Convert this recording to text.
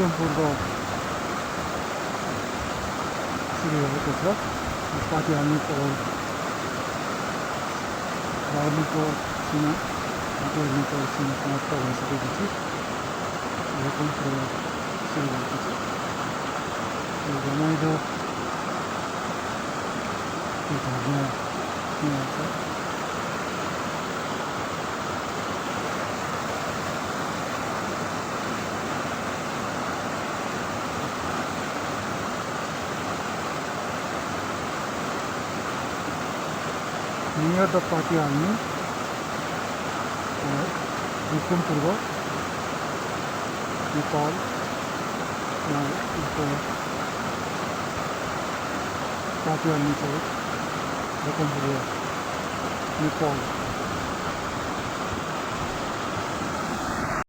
Rukumburgo Syria Kotra Party Army for Army for Sina Army for Sina Kanato Security Rukumburgo Syria Kotra The Maido near the party army Rukumburgo Nepal party army for Rukumburgo Nepal